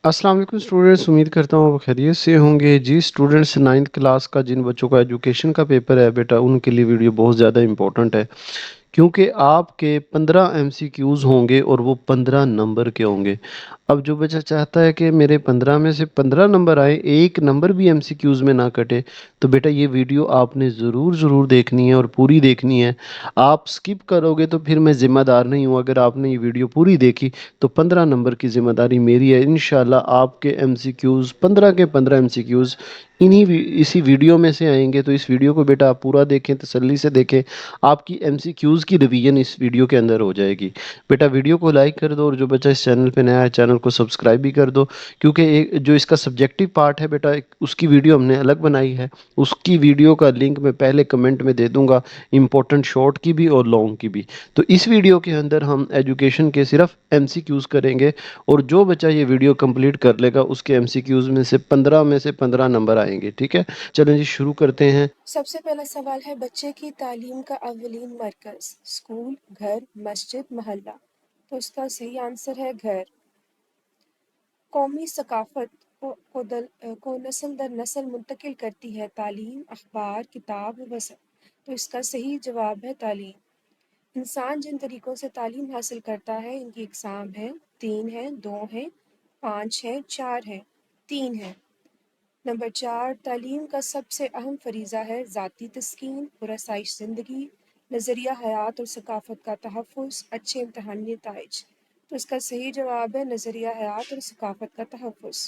السلام علیکم اسٹوڈنٹس، امید کرتا ہوں آپ خیریت سے ہوں گے جی۔ اسٹوڈنٹس 9th کلاس کا جن بچوں کا ایجوکیشن کا پیپر ہے بیٹا، ان کے لیے ویڈیو بہت زیادہ امپورٹنٹ ہے، کیونکہ آپ کے 15 ایم سی کیوز ہوں گے اور وہ 15 نمبر کے ہوں گے۔ اب جو بچہ چاہتا ہے کہ میرے 15 میں سے 15 نمبر آئے، ایک نمبر بھی ایم سی کیوز میں نہ کٹے، تو بیٹا یہ ویڈیو آپ نے ضرور دیکھنی ہے اور پوری دیکھنی ہے۔ آپ سکپ کرو گے تو پھر میں ذمہ دار نہیں ہوں۔ اگر آپ نے یہ ویڈیو پوری دیکھی تو 15 نمبر کی ذمہ داری میری ہے۔ انشاءاللہ آپ کے ایم سی کیوز 15 کے 15 ایم سی کیوز اسی ویڈیو میں سے آئیں گے، تو اس ویڈیو کو بیٹا آپ پورا دیکھیں، تسلی سے دیکھیں۔ آپ کی ایم سی کیوز کی ریویژن اس ویڈیو کے اندر ہو جائے گی۔ بیٹا ویڈیو کو لائک کر دو، اور جو بچہ اس چینل پہ نیا ہے چینل کو سبسکرائب بھی کر دو، کیونکہ جو اس کا سبجیکٹو پارٹ ہے بیٹا، اس کی ویڈیو ہم نے الگ بنائی ہے۔ اس کی ویڈیو کا لنک میں پہلے کمنٹ میں دے دوں گا، امپورٹنٹ شارٹ کی بھی اور لانگ کی بھی۔ تو اس ویڈیو کے اندر ہم ایجوکیشن کے صرف ایم سی کیوز کریں گے، اور جو بچہ یہ ویڈیو کمپلیٹ کر لے گا اس کے ایم سی کیوز میں سے 15 نمبر آئیں گے، ٹھیک ہے؟ چلیں جی شروع کرتے ہیں۔ سب سے پہلا سوال ہے، بچے کی تعلیم کا اولین مرکز اسکول، گھر، مسجد، محلہ؟ تو اس کا صحیح آنسر ہے گھر۔ قومی ثقافت کو نسل در نسل منتقل کرتی ہے تعلیم، اخبار، کتاب، وصف؟ تو اس کا صحیح جواب ہے تعلیم۔ انسان جن طریقوں سے تعلیم حاصل کرتا ہے ان کی اقسام ہیں، 3 ہیں، 2 ہیں، 5 ہیں، 4 ہیں، 3 ہیں۔ نمبر 4، تعلیم کا سب سے اہم فریضہ ہے ذاتی تسکین، پرآسائش زندگی، نظریہ حیات اور ثقافت کا تحفظ، اچھے امتحانی نتائج؟ تو اس کا صحیح جواب ہے نظریہ حیات اور ثقافت کا تحفظ۔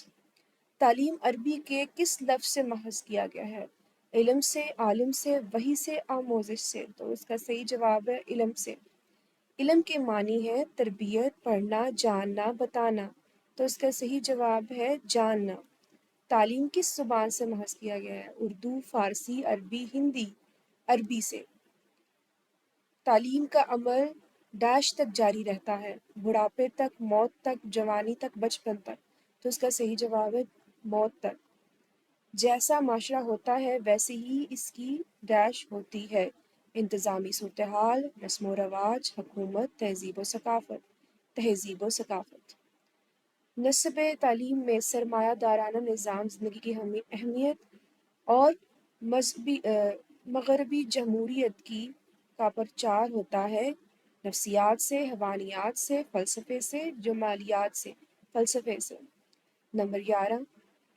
تعلیم عربی کے کس لفظ سے ماخوذ کیا گیا ہے؟ علم سے، عالم سے، وحی سے، آموزش سے؟ تو اس کا صحیح جواب ہے علم سے۔ علم کے معنی ہے تربیت، پڑھنا، جاننا، بتانا؟ تو اس کا صحیح جواب ہے جاننا۔ تعلیم کس زبان سے ماخوذ کیا گیا ہے؟ اردو، فارسی، عربی، ہندی؟ عربی سے۔ تعلیم کا عمل ڈیش تک جاری رہتا ہے؟ بڑھاپے تک، موت تک، جوانی تک، بچپن تک؟ تو اس کا صحیح جواب ہے موت تک۔ جیسا معاشرہ ہوتا ہے ویسے ہی اس کی ڈیش ہوتی ہے؟ انتظامی صورتحال، رسم و رواج، حکومت، تہذیب و ثقافت؟ تہذیب و ثقافت۔ نصب تعلیم میں سرمایہ دارانہ نظام زندگی کی اہمیت اور مغربی جمہوریت کا پرچار ہوتا ہے نفسیات سے، حیوانیات سے، فلسفے سے، جمالیات سے؟ فلسفے سے۔ نمبر 11،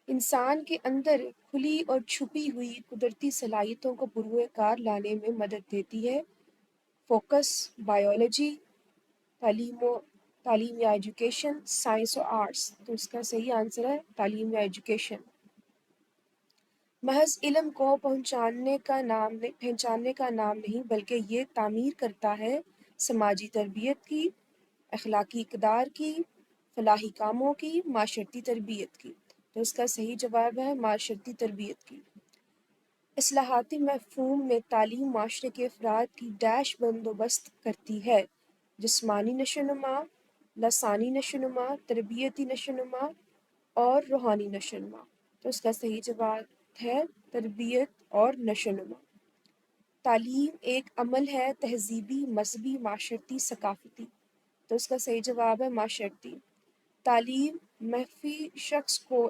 انسان کے اندر کھلی اور چھپی ہوئی قدرتی صلاحیتوں کو بروئے کار لانے میں مدد دیتی ہے؟ فوکس، بائیولوجی، تعلیم یا ایجوکیشن، سائنس و آرٹس؟ تو اس کا صحیح آنسر ہے تعلیم یا ایجوکیشن۔ محض علم کو پہچاننے کا نام نہیں بلکہ یہ تعمیر کرتا ہے سماجی تربیت کی، اخلاقی اقدار کی، فلاحی کاموں کی، معاشرتی تربیت کی؟ تو اس کا صحیح جواب ہے معاشرتی تربیت کی۔ اصلاحاتی مفہوم میں تعلیم معاشرے کے افراد کی ڈیش بندوبست کرتی ہے؟ جسمانی نشوونما، لسانی نشوونما، تربیتی نشوونما اور روحانی نشوونما؟ تو اس کا صحیح جواب ہے تربیت اور نشوونما۔ تعلیم ایک عمل ہے تہذیبی، مذہبی، معاشرتی، ثقافتی؟ تو اس کا صحیح جواب ہے معاشرتی۔ تعلیم مخفی شخص کو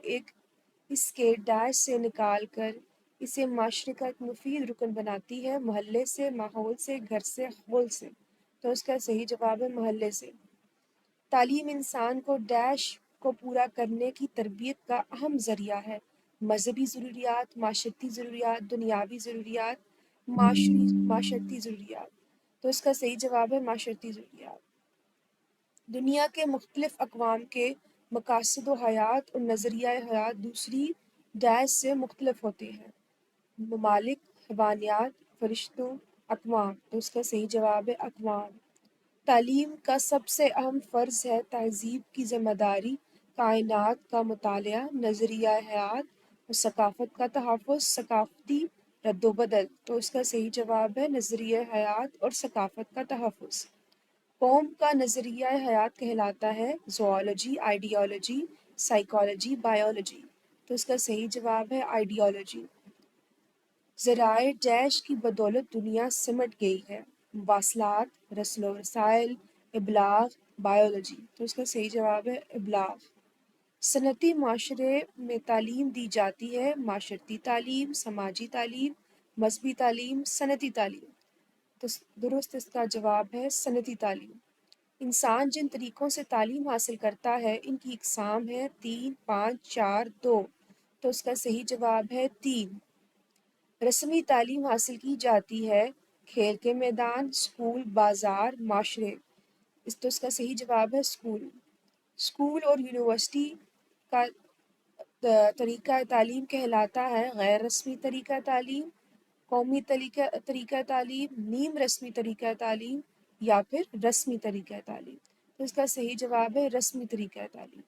اس کے ڈیش سے نکال کر اسے معاشرے کا ایک مفید رکن بناتی ہے؟ محلے سے، ماحول سے، گھر سے، خول سے؟ تو اس کا صحیح جواب ہے محلے سے۔ تعلیم انسان کو ڈیش کو پورا کرنے کی تربیت کا اہم ذریعہ ہے؟ مذہبی ضروریات، معاشرتی ضروریات، دنیاوی ضروریات، معاشرتی ضروریات؟ تو اس کا صحیح جواب ہے معاشرتی ضروریات۔ دنیا کے مختلف اقوام کے مقاصد و حیات اور نظریہ حیات دوسری ڈیش سے مختلف ہوتے ہیں؟ ممالک، حیوانیات، فرشتوں، اقوام؟ تو اس کا صحیح جواب ہے اقوام۔ تعلیم کا سب سے اہم فرض ہے تہذیب کی ذمہ داری، کائنات کا مطالعہ، نظریہ حیات اور ثقافت کا تحفظ، ثقافتی رد و بدل؟ تو اس کا صحیح جواب ہے نظریہ حیات اور ثقافت کا تحفظ۔ قوم کا نظریہ حیات کہلاتا ہے زوالوجی، آئیڈیالوجی، سائیکالوجی، بائیولوجی؟ تو اس کا صحیح جواب ہے آئیڈیالوجی۔ ذرائع ڈیش کی بدولت دنیا سمٹ گئی ہے؟ مواصلات، رسل و رسائل، ابلاغ، بائیولوجی؟ تو اس کا صحیح جواب ہے ابلاغ۔ صنعتی معاشرے میں تعلیم دی جاتی ہے: معاشرتی تعلیم، سماجی تعلیم، مذہبی تعلیم، صنعتی تعلیم۔ تو درست اس کا جواب ہے صنعتی تعلیم۔ انسان جن طریقوں سے تعلیم حاصل کرتا ہے ان کی اقسام ہے 3، 5، 4، 2۔ تو اس کا صحیح جواب ہے 3۔ رسمی تعلیم حاصل کی جاتی ہے کھیل کے میدان، اسکول، بازار، معاشرے۔ اس کا صحیح جواب ہے اسکول۔ اسکول اور یونیورسٹی کا طریقہ تعلیم کہلاتا ہے غیر رسمی طریقہ تعلیم، قومی طریقہ تعلیم، نیم رسمی طریقہ تعلیم یا پھر رسمی طریقہ تعلیم۔ تو اس کا صحیح جواب ہے رسمی طریقہ تعلیم۔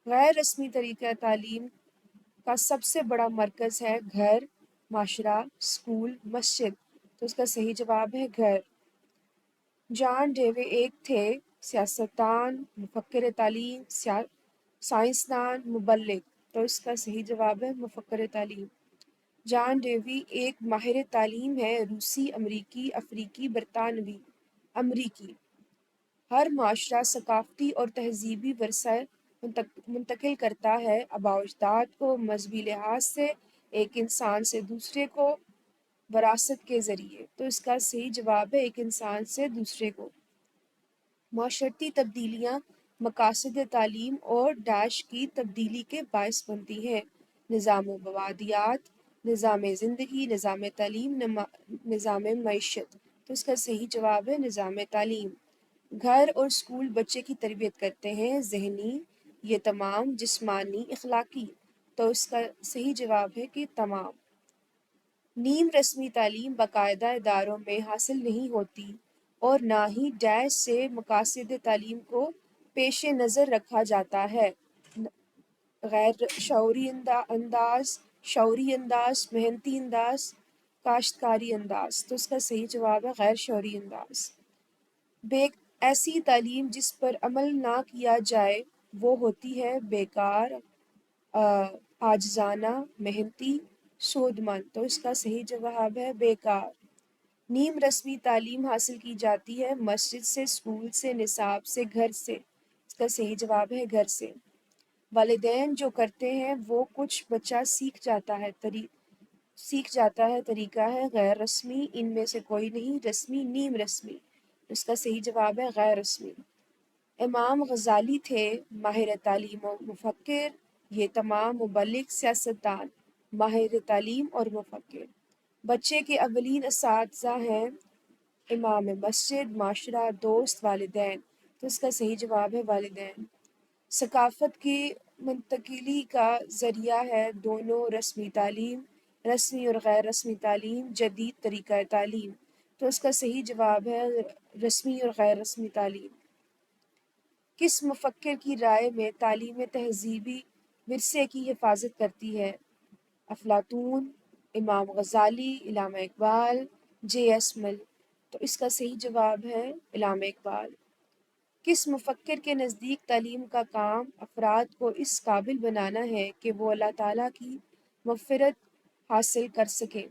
غیر رسمی طریقہ تعلیم کا سب سے بڑا مرکز ہے گھر، معاشرہ، اسکول، مسجد۔ تو اس کا صحیح جواب ہے گھر۔ جان ڈیوے ایک تھے سیاستدان، مفکر تعلیم، سائنسدان، مبلغ۔ تو اس کا صحیح جواب ہے مفکر تعلیم۔ جان ڈیوی ایک ماہر تعلیم ہے، روسی، امریکی، افریقی، برطانوی۔ امریکی۔ ہر معاشرہ ثقافتی اور تہذیبی ورثہ منتقل کرتا ہے آباء و اجداد کو مذہبی لحاظ سے ایک انسان سے دوسرے کو وراثت کے ذریعے۔ تو اس کا صحیح جواب ہے ایک انسان سے دوسرے کو۔ معاشرتی تبدیلیاں مقاصد تعلیم اور ڈیش کی تبدیلی کے باعث بنتی ہیں: نظام و مبادیات، نظام زندگی، نظام تعلیم، نظام معیشت۔ تو اس کا صحیح جواب ہے نظام تعلیم۔ گھر اور اسکول بچے کی تربیت کرتے ہیں: ذہنی، یہ تمام، جسمانی، اخلاقی۔ تو اس کا صحیح جواب ہے کہ تمام۔ نیم رسمی تعلیم باقاعدہ اداروں میں حاصل نہیں ہوتی اور نہ ہی ڈیش سے مقاصد تعلیم کو پیش نظر رکھا جاتا ہے: غیر شعوری انداز، شعوری انداز، محنتی انداز، کاشتکاری انداز۔ تو اس کا صحیح جواب ہے غیر شعوری انداز۔ ایسی تعلیم جس پر عمل نہ کیا جائے وہ ہوتی ہے بیکار، عاجزانہ، محنتی، سودمند۔ تو اس کا صحیح جواب ہے بیکار۔ نیم رسمی تعلیم حاصل کی جاتی ہے مسجد سے، اسکول سے، نصاب سے، گھر سے۔ اس کا صحیح جواب ہے گھر سے۔ والدین جو کرتے ہیں وہ کچھ بچہ سیکھ جاتا ہے طریقہ ہے غیر رسمی، ان میں سے کوئی نہیں، رسمی، نیم رسمی۔ اس کا صحیح جواب ہے غیر رسمی۔ امام غزالی تھے ماہر تعلیم و مفکر، یہ تمام، مبلغ، سیاستدان۔ ماہر تعلیم اور مفکر۔ بچے کے اولین اساتذہ ہیں امام مسجد، معاشرہ، دوست، والدین۔ تو اس کا صحیح جواب ہے والدین۔ ثقافت کی منتقلی کا ذریعہ ہے دونوں رسمی تعلیم، رسمی اور غیر رسمی تعلیم، جدید طریقہ تعلیم۔ تو اس کا صحیح جواب ہے رسمی اور غیر رسمی تعلیم۔ کس مفکر کی رائے میں تعلیم تہذیبی ورثے کی حفاظت کرتی ہے؟ افلاطون، امام غزالی، علامہ اقبال، جے ایس مل۔ تو اس کا صحیح جواب ہے علامہ اقبال۔ کس مفکر کے نزدیک تعلیم کا کام افراد کو اس قابل بنانا ہے کہ وہ اللہ تعالیٰ کی مغفرت حاصل کر سکیں؟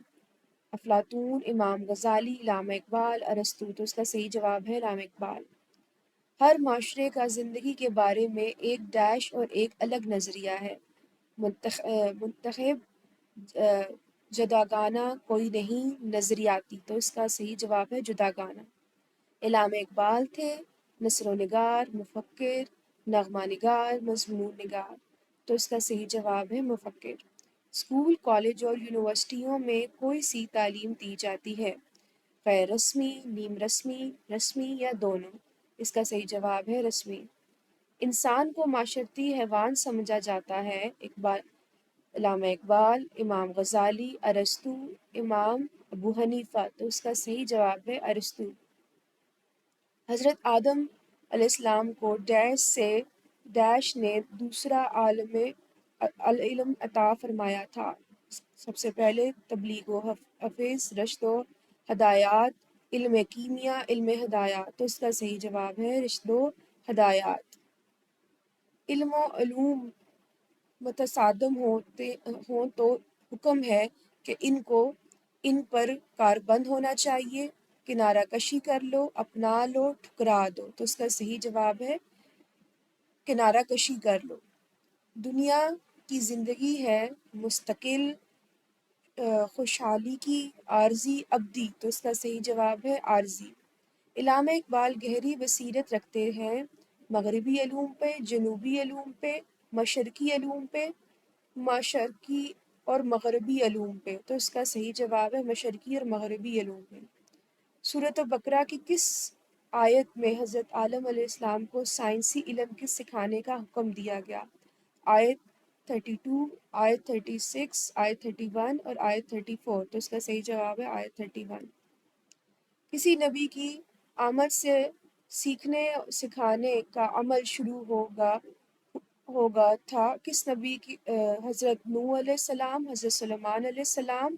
افلاطون، امام غزالی، علامہ اقبال، ارسطو۔ تو اس کا صحیح جواب ہے علامہ اقبال۔ ہر معاشرے کا زندگی کے بارے میں ایک ڈیش اور ایک الگ نظریہ ہے: منتخب، جداگانہ، کوئی نہیں، نظریاتی۔ تو اس کا صحیح جواب ہے جداگانہ۔ علامہ اقبال تھے نثر و نگار، مفکر، نغمہ نگار، مضمون نگار۔ تو اس کا صحیح جواب ہے مفکر۔ اسکول، کالج اور یونیورسٹیوں میں کوئی سی تعلیم دی جاتی ہے: غیر رسمی، نیم رسمی، رسمی یا دونوں۔ اس کا صحیح جواب ہے رسمی۔ انسان کو معاشرتی حیوان سمجھا جاتا ہے: علامہ اقبال، امام غزالی، ارسطو، امام ابو حنیفہ۔ تو اس کا صحیح جواب ہے ارسطو۔ حضرت آدم علیہ السلام کو ڈیش سے ڈیش نے دوسرا علم عطا فرمایا تھا؟ سب سے پہلے تبلیغ و حفظ، رشد و ہدایات، علم کیمیا، علم ہدایات۔ تو اس کا صحیح جواب ہے رشد و ہدایات۔ علم و علوم متصادم ہوں تو حکم ہے کہ ان پر کاربند ہونا چاہیے، کنارہ کشی کر لو، اپنا لو، ٹھکرا دو۔ تو اس کا صحیح جواب ہے کنارہ کشی کر لو۔ دنیا کی زندگی ہے مستقل خوشحالی کی عارضی ابدی، تو اس کا صحیح جواب ہے عارضی۔ علامہ اقبال گہری بصیرت رکھتے ہیں مغربی علوم پہ، جنوبی علوم پہ، مشرقی علوم پہ، مشرقی اور مغربی علوم پہ، تو اس کا صحیح جواب ہے مشرقی اور مغربی علوم پہ۔ سورۃ بقرہ کی کس آیت میں حضرت آدم علیہ السلام کو سائنسی علم کی سکھانے کا حکم دیا گیا؟ آیت 32، آیت 36، آیت 31 اور آیت 34، تو اس کا صحیح جواب ہے آیت 31۔ کسی نبی کی آمد سے سیکھنے سکھانے کا عمل شروع ہوگا تھا کس نبی کی؟ حضرت نوح علیہ السلام، حضرت سلیمان علیہ السلام،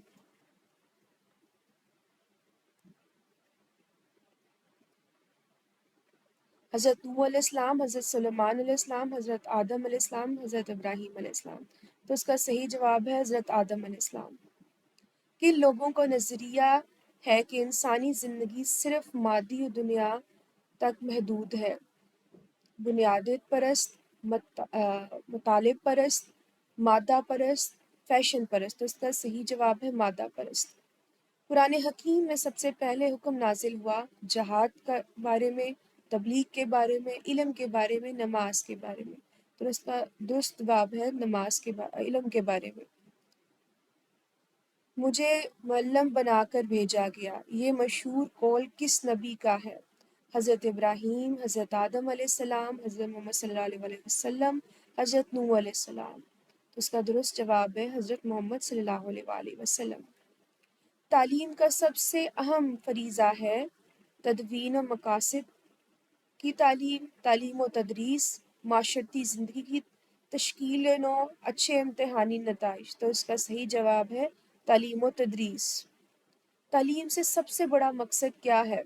حضرت نوح علیہ السلام، حضرت سلیمان علیہ السلام، حضرت آدم علیہ السلام، حضرت ابراہیم علیہ السلام، تو اس کا صحیح جواب ہے حضرت آدم علیہ السلام۔ کن لوگوں کا نظریہ ہے کہ انسانی زندگی صرف مادی دنیا تک محدود ہے؟ بنیادیت پرست، مطالب پرست، مادہ پرست، فیشن پرست، تو اس کا صحیح جواب ہے مادہ پرست۔ قرآن حکیم میں سب سے پہلے حکم نازل ہوا جہاد کے بارے میں، تبلیغ کے بارے میں، علم کے بارے میں، نماز کے بارے میں، تو اس کا درست جواب ہے نماز کے علم کے بارے میں۔ مجھے معلم بنا کر بھیجا گیا، یہ مشہور قول کس نبی کا ہے؟ حضرت ابراہیم، حضرت آدم علیہ السلام، حضرت محمد صلی اللہ علیہ وسلم، حضرت نوح علیہ السلام، تو اس کا درست جواب ہے حضرت محمد صلی اللہ علیہ وسلم۔ تعلیم کا سب سے اہم فریضہ ہے تدوین و مقاصد کی تعلیم، تعلیم و تدریس، معاشرتی زندگی کی تشکیل نو، اچھے امتحانی نتائج، تو اس کا صحیح جواب ہے تعلیم و تدریس۔ تعلیم سے سب سے بڑا مقصد کیا ہے؟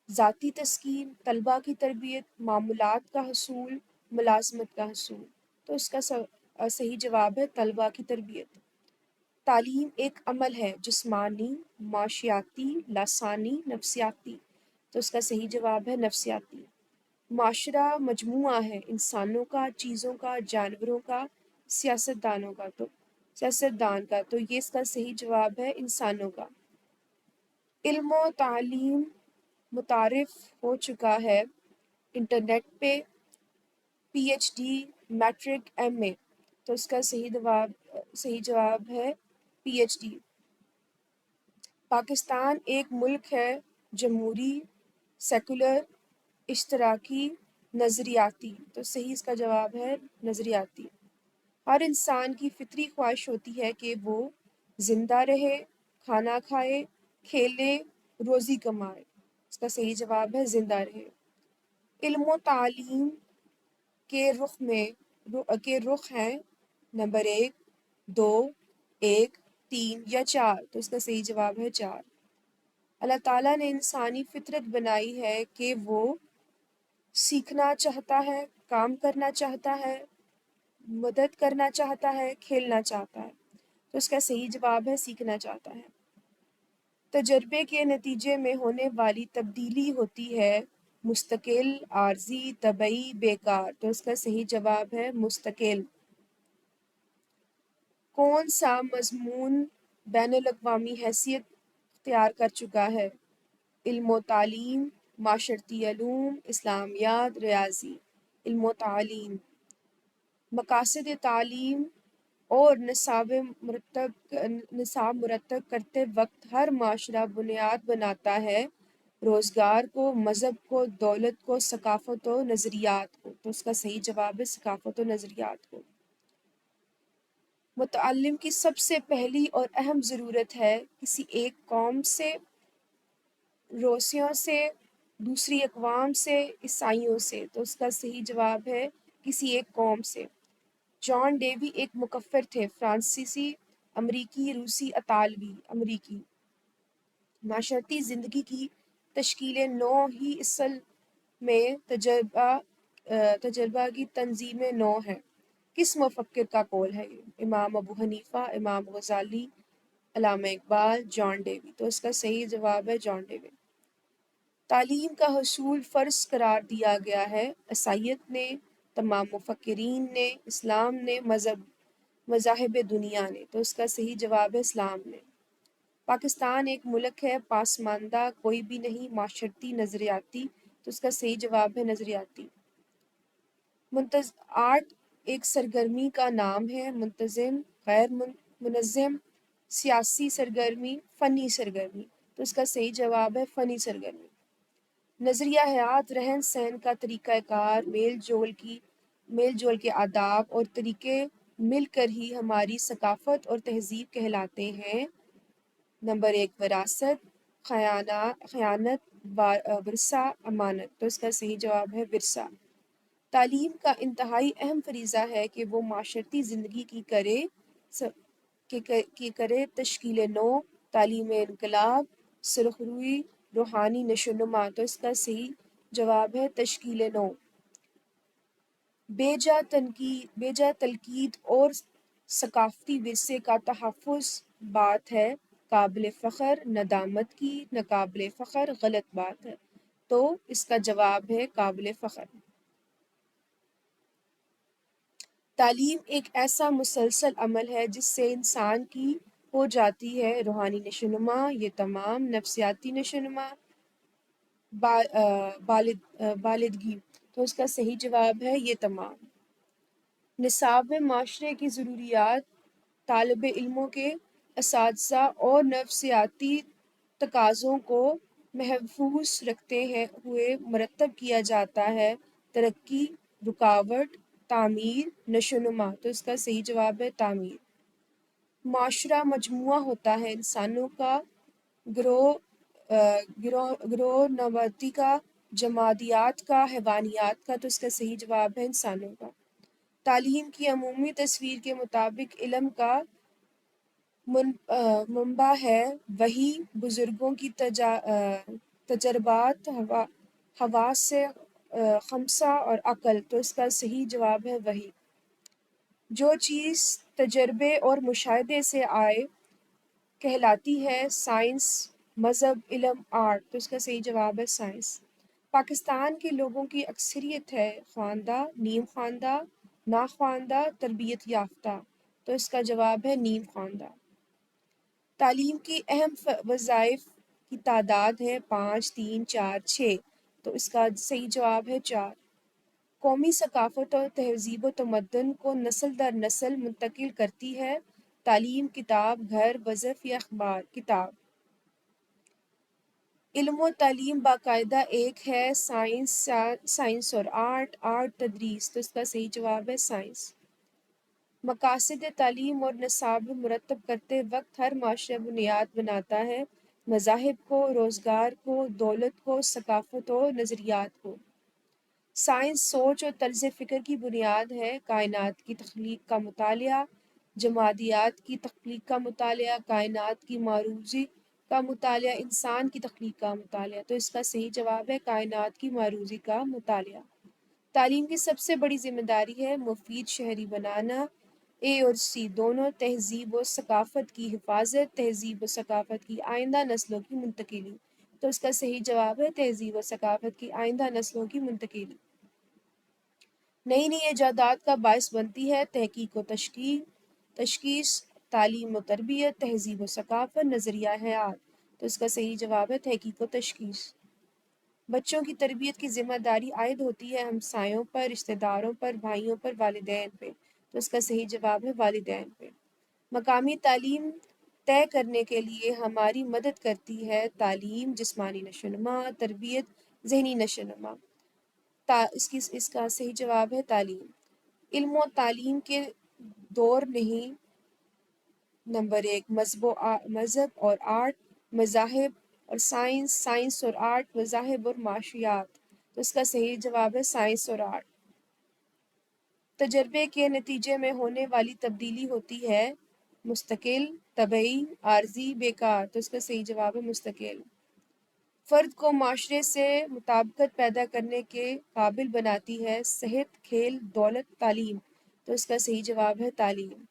ذاتی تسکین، طلباء کی تربیت، معمولات کا حصول، ملازمت کا حصول، تو اس کا صحیح جواب ہے طلباء کی تربیت۔ تعلیم ایک عمل ہے جسمانی، معاشیاتی، لسانی، نفسیاتی، تو اس کا صحیح جواب ہے نفسیاتی۔ معاشرہ مجموعہ ہے انسانوں کا، چیزوں کا، جانوروں کا، سیاستدان کا، تو یہ اس کا صحیح جواب ہے انسانوں کا۔ علم و تعلیم متعارف ہو چکا ہے انٹرنیٹ پہ، P H D, matric, M A, تو اس کا صحیح جواب ہے پی ایچ ڈی۔ پاکستان ایک ملک ہے جمہوری، سیکولر، اشتراکی، نظریاتی، تو صحیح اس کا جواب ہے نظریاتی۔ ہر انسان کی فطری خواہش ہوتی ہے کہ وہ زندہ رہے، کھانا کھائے، کھیلے، روزی کمائے، اس کا صحیح جواب ہے زندہ رہے۔ علم و تعلیم کے رخ ہیں نمبر 1، 2، 1، 3 یا 4، تو اس کا صحیح جواب ہے 4۔ اللہ تعالیٰ نے انسانی فطرت بنائی ہے کہ وہ سیکھنا چاہتا ہے، کام کرنا چاہتا ہے، مدد کرنا چاہتا ہے، کھیلنا چاہتا ہے، تو اس کا صحیح جواب ہے سیکھنا چاہتا ہے۔ تجربے کے نتیجے میں ہونے والی تبدیلی ہوتی ہے مستقل، عارضی، طبعی، بیکار، تو اس کا صحیح جواب ہے مستقل۔ کون سا مضمون بین الاقوامی حیثیت اختیار کر چکا ہے؟ علم و تعلیم، معاشرتی علوم، اسلامیات، ریاضی۔ علم و تعلیم۔ مقاصد تعلیم اور نصاب مرتب کرتے وقت ہر معاشرہ بنیاد بناتا ہے روزگار کو، مذہب کو، دولت کو، ثقافت و نظریات کو، تو اس کا صحیح جواب ہے ثقافت و نظریات کو۔ متعلم کی سب سے پہلی اور اہم ضرورت ہے کسی ایک قوم سے، روسیوں سے، دوسری اقوام سے، عیسائیوں سے، تو اس کا صحیح جواب ہے کسی ایک قوم سے۔ جان ڈیوی ایک مکفر تھے، فرانسیسی، امریکی، روسی، اطالوی، امریکی۔ معاشرتی زندگی کی تشکیل نو ہی اصل میں تجربہ کی تنظیم نو ہے۔ کس مفکر کا قول ہے یہ؟ امام ابو حنیفہ، امام غزالی، علامہ اقبال، جان ڈیوی، تو اس کا صحیح جواب ہے جان ڈیوی۔ تعلیم کا حصول فرض قرار دیا گیا ہے، عیسائیت نے تمام مفکرین نے، اسلام نے، مذاہب دنیا نے، تو اس کا صحیح جواب ہے اسلام نے۔ پاکستان ایک ملک ہے پسماندہ، کوئی بھی نہیں، معاشرتی، نظریاتی، تو اس کا صحیح جواب ہے نظریاتی۔ آرٹ ایک سرگرمی کا نام ہے، منتظم، غیر منظم، سیاسی سرگرمی، فنی سرگرمی، تو اس کا صحیح جواب ہے فنی سرگرمی۔ نظریہ حیات رہن سہن کا طریقہ کار، میل جول کے آداب اور طریقے مل کر ہی ہماری ثقافت اور تہذیب کہلاتے ہیں۔ نمبر 1 وراثت، خیانت، ورثہ، امانت، تو اس کا صحیح جواب ہے ورثہ۔ تعلیم کا انتہائی اہم فریضہ ہے کہ وہ معاشرتی زندگی کی کرے تشکیل نو، تعلیم انقلاب، سرخروئی، روحانی نشوونما، تو اس کا صحیح جواب ہے تشکیل نو۔ بیجا تلقید اور ثقافتی ورثے کا تحفظ بات ہے قابل فخر، ندامت کی، ناقابل فخر، غلط بات ہے، تو اس کا جواب ہے قابل فخر۔ تعلیم ایک ایسا مسلسل عمل ہے جس سے انسان کی ہو جاتی ہے روحانی نشوونما، یہ تمام، نفسیاتی نشوونما، بالغگی، تو اس کا صحیح جواب ہے یہ تمام۔ نصاب میں معاشرے کی ضروریات، طالب علموں کے، اساتذہ اور نفسیاتی تقاضوں کو محفوظ رکھتے ہوئے مرتب کیا جاتا ہے۔ ترقی، رکاوٹ، تعمیر، نشوونما، تو اس کا صحیح جواب ہے تعمیر۔ معاشرہ مجموعہ ہوتا ہے انسانوں کا، گروہ نباتی کا، جمادیات کا، حیوانیات کا، تو اس کا صحیح جواب ہے انسانوں کا۔ تعلیم کی عمومی تصویر کے مطابق علم کا منبع ہے وحی، بزرگوں کی تجربات، حواس خمسہ اور عقل، تو اس کا صحیح جواب ہے وحی۔ جو چیز تجربے اور مشاہدے سے آئے کہلاتی ہے سائنس، مذہب، علم، آرٹ، تو اس کا صحیح جواب ہے سائنس۔ پاکستان کے لوگوں کی اکثریت ہے خواندہ، نیم خواندہ، ناخواندہ، تربیت یافتہ، تو اس کا جواب ہے نیم خواندہ۔ تعلیم کی اہم وظائف کی تعداد ہے 5، 3، 4، 6، تو اس کا صحیح جواب ہے 4۔ قومی ثقافت اور تہذیب و تمدن کو نسل در نسل منتقل کرتی ہے تعلیم، کتاب، گھر، وظائف یا اخبار۔ کتاب۔ علم و تعلیم باقاعدہ ایک ہے، سائنس اور آرٹ تدریس، تو اس کا صحیح جواب ہے سائنس۔ مقاصد تعلیم اور نصاب مرتب کرتے وقت ہر معاشرہ بنیاد بناتا ہے مذاہب کو، روزگار کو، دولت کو، ثقافت و نظریات کو۔ سائنس سوچ اور طرز فکر کی بنیاد ہے، کائنات کی تخلیق کا مطالعہ، جمادیات کی تخلیق کا مطالعہ، کائنات کی معروضی کا مطالعہ، انسان کی تخلیق کا مطالعہ، تو اس کا صحیح جواب ہے کائنات کی معروضی کا مطالعہ۔ تعلیم کی سب سے بڑی ذمہ داری ہے مفید شہری بنانا، اے اور سی دونوں، تہذیب و ثقافت کی حفاظت، تہذیب و ثقافت کی آئندہ نسلوں کی منتقلی، تو اس کا صحیح جواب ہے تہذیب و ثقافت کی آئندہ نسلوں کی منتقلی۔ نئی ایجادات کا باعث بنتی ہے تحقیق و تشخیص، تعلیم و تربیت، تہذیب و ثقافت، نظریہ حیات، تو اس کا صحیح جواب ہے تحقیق و تشخیص۔ بچوں کی تربیت کی ذمہ داری عائد ہوتی ہے ہمسایوں پر، رشتہ داروں پر، بھائیوں پر، والدین پہ، تو اس کا صحیح جواب ہے والدین پہ۔ مقامی تعلیم طے کرنے کے لیے ہماری مدد کرتی ہے تعلیم، جسمانی نشوونما، تربیت، ذہنی نشوونما، اس کا صحیح جواب ہے تعلیم۔ علم و تعلیم کے دور نہیں۔ نمبر 1 مذہب اور آرٹ، مذاہب اور سائنس اور آرٹ، مذاہب اور معاشیات، تو اس کا صحیح جواب ہے سائنس اور آرٹ۔ تجربے کے نتیجے میں ہونے والی تبدیلی ہوتی ہے مستقل، طبعی، عارضی، بیکار، تو اس کا صحیح جواب ہے مستقل۔ فرد کو معاشرے سے مطابقت پیدا کرنے کے قابل بناتی ہے صحت، کھیل، دولت، تعلیم، تو اس کا صحیح جواب ہے تعلیم۔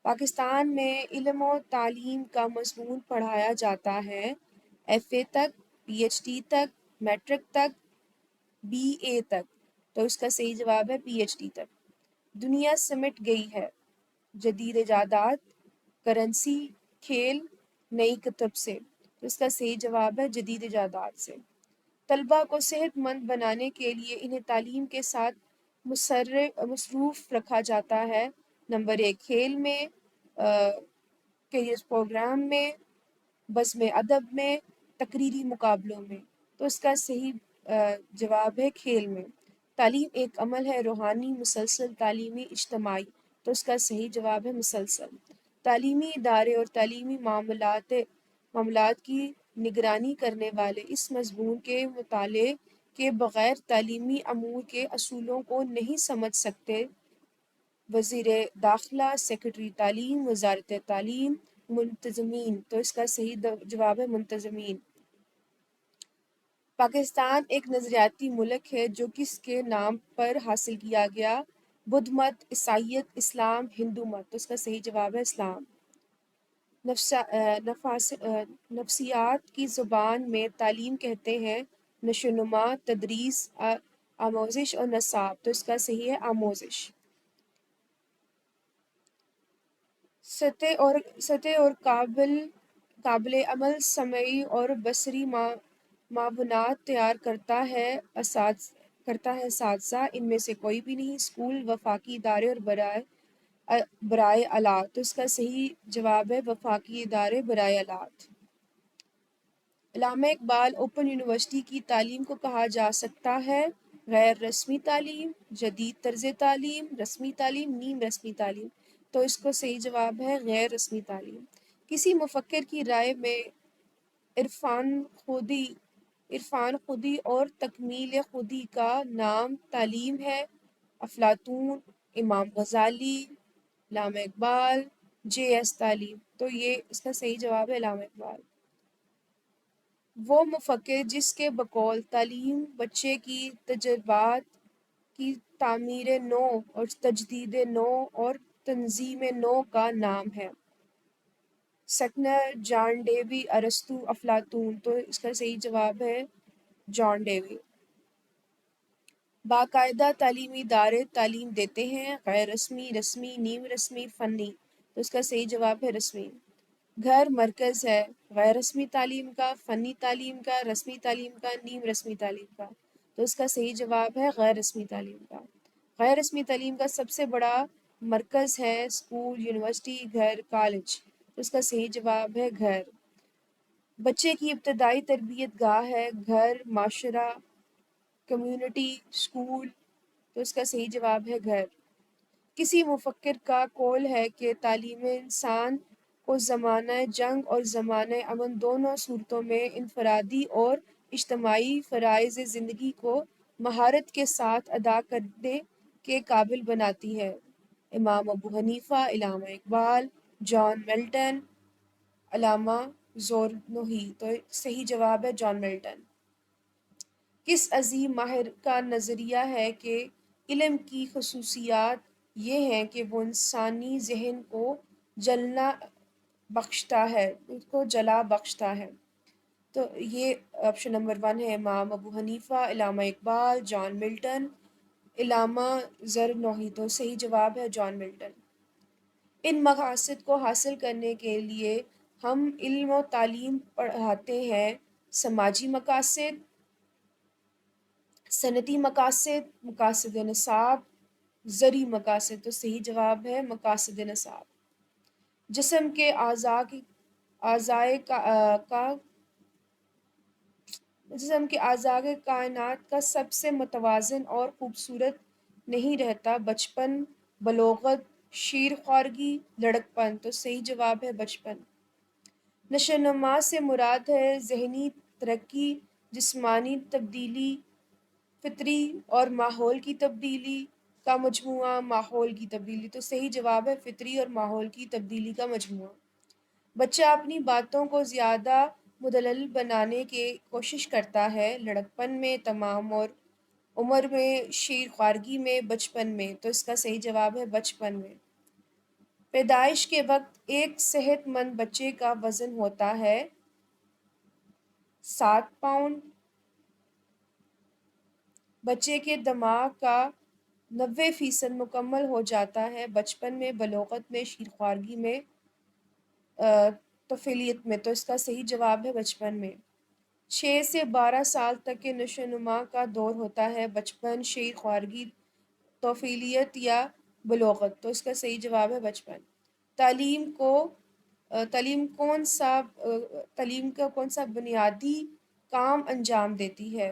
پاکستان میں علم و تعلیم کا مضمون پڑھایا جاتا ہے ایف اے تک، پی ایچ ڈی تک، میٹرک تک، بی اے تک، تو اس کا صحیح جواب ہے پی ایچ ڈی تک۔ دنیا سمٹ گئی ہے، جدید ایجادات، کرنسی، کھیل، نئی کتب سے، تو اس کا صحیح جواب ہے جدید ایجادات سے۔ طلباء کو صحت مند بنانے کے لیے انہیں تعلیم کے ساتھ مصروف رکھا جاتا ہے۔ نمبر 1 کھیل میں، کیریئر پروگرام میں، بزم ادب میں، تقریری مقابلوں میں، تو اس کا صحیح جواب ہے کھیل میں۔ تعلیم ایک عمل ہے، روحانی، مسلسل، تعلیمی، اجتماعی، تو اس کا صحیح جواب ہے مسلسل۔ تعلیمی ادارے اور تعلیمی معاملات کی نگرانی کرنے والے اس مضمون کے مطالعے کے بغیر تعلیمی امور کے اصولوں کو نہیں سمجھ سکتے۔ وزیر داخلہ، سیکرٹری تعلیم، وزارت تعلیم، منتظمین، تو اس کا صحیح جواب ہے منتظمین۔ پاکستان ایک نظریاتی ملک ہے جو کس کے نام پر حاصل کیا گیا؟ بدھ مت، عیسائیت، اسلام، ہندو مت، تو اس کا صحیح جواب ہے اسلام۔ نفسیات کی زبان میں تعلیم کہتے ہیں نشو و نما، تدریس، آموزش اور نصاب، تو اس کا صحیح ہے آموزش۔ سطح اور قابل عمل سمعی اور بصری معاونات تیار کرتا ہے اساتذہ، ان میں سے کوئی بھی نہیں، اسکول، وفاقی ادارے اور برائے آلات، تو اس کا صحیح جواب ہے وفاقی ادارے برائے آلات۔ علامہ اقبال اوپن یونیورسٹی کی تعلیم کو کہا جا سکتا ہے غیر رسمی تعلیم، جدید طرز تعلیم، رسمی تعلیم، نیم رسمی تعلیم، تو اس کو صحیح جواب ہے غیر رسمی تعلیم۔ کسی مفکر کی رائے میں عرفان خودی اور تکمیل خودی کا نام تعلیم ہے؟ افلاطون، امام غزالی، علامہ اقبال، جے ایس تعلیم، تو یہ اس کا صحیح جواب ہے علامہ اقبال۔ وہ مفکر جس کے بقول تعلیم بچے کی تجربات کی تعمیر نو اور تجدید نو اور تنظیم نو کا نام ہے؟ سکنر، جان ڈیوی، ارسطو، افلاطون، تو اس کا صحیح جواب ہے جان ڈیوی۔ باقاعدہ تعلیمی ادارے تعلیم دیتے ہیں غیر رسمی، رسمی، نیم رسمی، فنی، تو اس کا صحیح جواب ہے رسمی۔ گھر مرکز ہے غیر رسمی تعلیم کا، فنی تعلیم کا، رسمی تعلیم کا، نیم رسمی تعلیم کا، تو اس کا صحیح جواب ہے غیر رسمی تعلیم کا۔ غیر رسمی تعلیم کا سب سے بڑا مرکز ہے اسکول، یونیورسٹی، گھر، کالج، تو اس کا صحیح جواب ہے گھر۔ بچے کی ابتدائی تربیت گاہ ہے گھر، معاشرہ، کمیونٹی، اسکول، تو اس کا صحیح جواب ہے گھر۔ کسی مفکر کا قول ہے کہ تعلیم انسان کو زمانہ جنگ اور زمانہ امن دونوں صورتوں میں انفرادی اور اجتماعی فرائض زندگی کو مہارت کے ساتھ ادا کرنے کے قابل بناتی ہے۔ امام ابو حنیفہ، علامہ اقبال، جان ملٹن، علامہ زورنوہی، تو صحیح جواب ہے جان ملٹن۔ کس عظیم ماہر کا نظریہ ہے کہ علم کی خصوصیات یہ ہیں کہ وہ انسانی ذہن کو جلا بخشتا ہے؟ تو یہ آپشن نمبر 1 ہے امام ابو حنیفہ، علامہ اقبال، جان ملٹن، علامہ زرنوہی، تو صحیح جواب ہے جان ملٹن۔ ان مقاصد کو حاصل کرنے کے لیے ہم علم و تعلیم پڑھاتے ہیں: سماجی مقاصد، صنعتی مقاصد، مقاصد نصاب، زرعی مقاصد، تو صحیح جواب ہے مقاصد نصاب۔ جسم کے اعضاء کائنات کا سب سے متوازن اور خوبصورت نہیں رہتا؟ بچپن، بلوغت، شیر خوارگی، لڑکپن، تو صحیح جواب ہے بچپن۔ نشو و نما سے مراد ہے ذہنی ترقی، جسمانی تبدیلی، فطری اور ماحول کی تبدیلی کا مجموعہ، ماحول کی تبدیلی، تو صحیح جواب ہے فطری اور ماحول کی تبدیلی کا مجموعہ۔ بچہ اپنی باتوں کو زیادہ مدلل بنانے کی کوشش کرتا ہے: لڑکپن میں، تمام عمر میں، شیر خوارگی میں، بچپن میں، تو اس کا صحیح جواب ہے بچپن میں۔ پیدائش کے وقت ایک صحت مند بچے کا وزن ہوتا ہے 7 پاؤنڈ، بچے کے دماغ کا 90% مکمل ہو جاتا ہے بچپن میں، بلوغت میں، شیرخوارگی میں، طفیلیت میں، تو اس کا صحیح جواب ہے بچپن میں۔ 6 سے 12 سال تک کے نشو و نما کا دور ہوتا ہے بچپن، شیر خوارگی، طفیلیت یا بلوغت، تو اس کا صحیح جواب ہے بچپن۔ تعلیم کو تعلیم کا کون سا بنیادی کام انجام دیتی ہے؟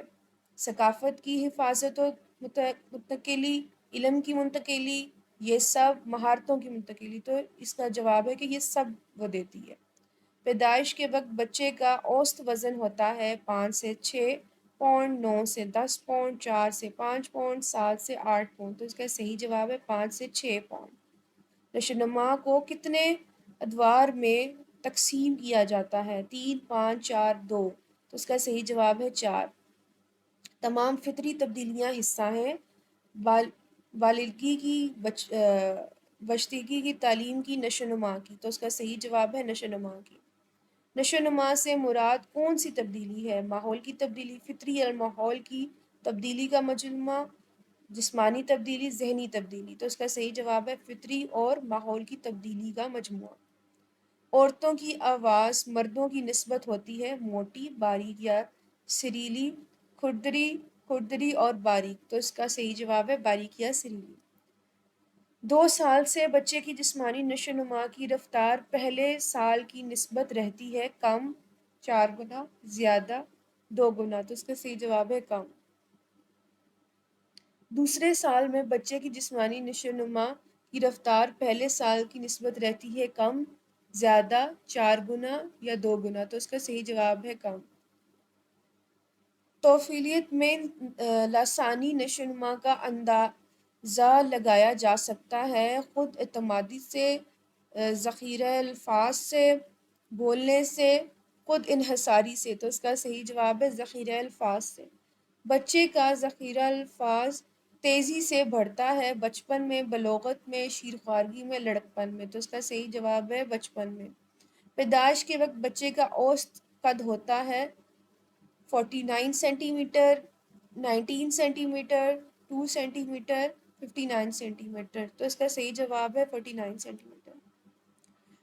ثقافت کی حفاظت و منتقلی، علم کی منتقلی، یہ سب، مہارتوں کی منتقلی، تو اس کا جواب ہے کہ یہ سب وہ دیتی ہے۔ پیدائش کے وقت بچے کا اوسط وزن ہوتا ہے 5 سے 6 پاؤنڈ، 9 سے 10 پاؤنڈ، 4 سے 5 پاؤنڈ، 7 سے 8 پاؤنڈ، تو اس کا صحیح جواب ہے 5 سے 6 پاؤنڈ۔ نشو و نما کو کتنے ادوار میں تقسیم کیا جاتا ہے؟ 3، 5، 4، 2، تو اس کا صحیح جواب ہے 4۔ تمام فطری تبدیلیاں حصہ ہیں بالغی کی، بچگی کی، تعلیم کی، نشو و نما کی، تو اس کا صحیح جواب ہے نشو و نما کی۔ نشو و نما سے مراد کون سی تبدیلی ہے؟ ماحول کی تبدیلی، فطری یا ماحول کی تبدیلی کا مجموعہ، جسمانی تبدیلی، ذہنی تبدیلی، تو اس کا صحیح جواب ہے فطری اور ماحول کی تبدیلی کا مجموعہ۔ عورتوں کی آواز مردوں کی نسبت ہوتی ہے موٹی، باریک یا سریلی، کھردری اور باریک، تو اس کا صحیح جواب ہے باریک یا سریلی۔ 2 سال سے بچے کی جسمانی نشو و نما کی رفتار پہلے سال کی نسبت رہتی ہے کم، 4 گنا، زیادہ، 2 گنا، تو اس کا صحیح جواب ہے کم۔ دوسرے سال میں بچے کی جسمانی نشو و نما کی رفتار پہلے سال کی نسبت رہتی ہے کم، زیادہ، 4 گنا یا 2 گنا، تو اس کا صحیح جواب ہے کم۔ طفیلیت میں لسانی نشو و نما کا اندازہ لگایا جا سکتا ہے خود اعتمادی سے، ذخیرہ الفاظ سے، بولنے سے، خود انحصاری سے، تو اس کا صحیح جواب ہے ذخیرہ الفاظ سے۔ بچے کا ذخیرہ الفاظ تیزی سے بڑھتا ہے بچپن میں، بلوغت میں، شیرخوارگی میں، لڑکپن میں، تو اس کا صحیح جواب ہے بچپن میں۔ پیدائش کے وقت بچے کا اوسط قد ہوتا ہے 49 centimetre, 19 centimetre, 2 centimetre, 59 centimetre, تو اس کا صحیح جواب ہے 49 سینٹی میٹر۔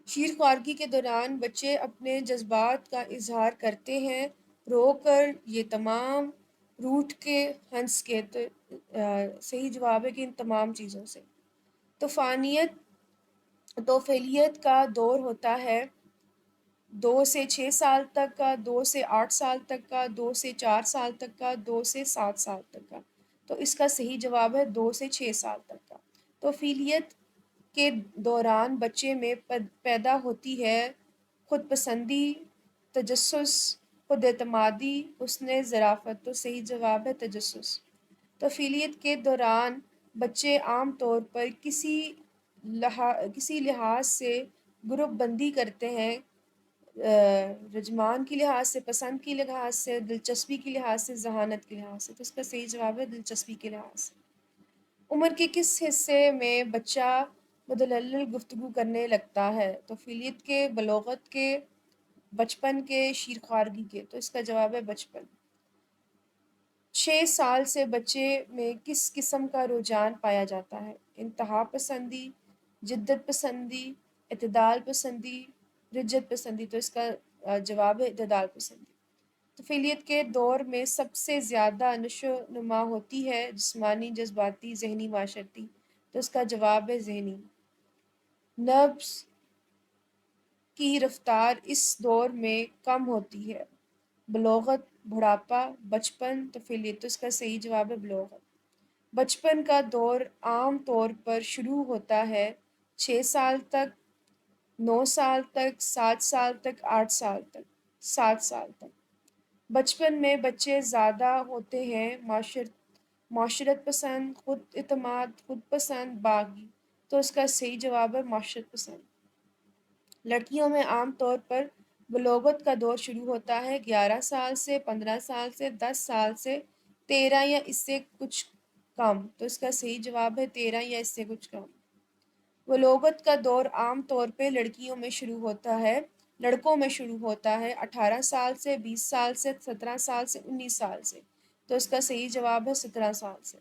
شیرخوارگی کے دوران بچے اپنے جذبات کا اظہار کرتے ہیں رو کر، یہ تمام، روٹھ کے، ہنس کے، تو صحیح جواب ہے کہ ان تمام چیزوں سے۔ طفیلیت کا دور ہوتا ہے 2 سے 6 سال تک کا، 2 سے 8 سال تک کا، 2 سے 4 سال تک کا، 2 سے 7 سال تک کا، تو اس کا صحیح جواب ہے 2 سے 6 سال تک کا۔ طفیلیت کے دوران بچے میں پیدا ہوتی ہے خود پسندی، تجسس، خود اعتمادی، حسن ظرافت، تو صحیح جواب ہے تجسس۔ طفیلیت کے دوران بچے عام طور پر کسی لحاظ سے گروپ بندی کرتے ہیں، رجحان کے لحاظ سے، پسند کے لحاظ سے، دلچسپی کے لحاظ سے، ذہانت کے لحاظ سے، تو اس کا صحیح جواب ہے دلچسپی کے لحاظ سے۔ عمر کے کس حصے میں بچہ متدلل گفتگو کرنے لگتا ہے؟ طفیلیت کے، بلوغت کے، بچپن کے، شیرخوارگی کے، تو اس کا جواب ہے بچپن۔ 6 سال سے بچے میں کس قسم کا رجحان پایا جاتا ہے؟ انتہا پسندی، جدت پسندی، اعتدال پسندی، رجت پسندی، تو اس کا جواب ہے اعتدال پسندی۔ طفیلیت کے دور میں سب سے زیادہ نشو و نما ہوتی ہے جسمانی، جذباتی، ذہنی، معاشرتی، تو اس کا جواب ہے ذہنی۔ نبض کی رفتار اس دور میں کم ہوتی ہے، بلوغت، بڑھاپا، بچپن، طفیلیت، تو اس کا صحیح جواب ہے بلوغت۔ بچپن کا دور عام طور پر شروع ہوتا ہے 6 سال تک، 9 سال تک، 7 سال تک، 8 سال تک، 7 سال تک۔ بچپن میں بچے زیادہ ہوتے ہیں معاشرت پسند، خود اعتماد، خود پسند، باغی، تو اس کا صحیح جواب ہے معاشرت پسند۔ لڑکیوں میں عام طور پر بلوغت کا دور شروع ہوتا ہے 11 سال سے، 15 سال سے، 10 سال سے، 13 یا اس سے کچھ کم، تو اس کا صحیح جواب ہے 13 یا اس سے کچھ کم۔ بلوغت کا دور عام طور پہ لڑکیوں میں شروع ہوتا ہے، لڑکوں میں شروع ہوتا ہے 18 سال سے، 20 سال سے، 17 سال سے، 19 سال سے۔ تو اس کا صحیح جواب ہے 17 سال سے۔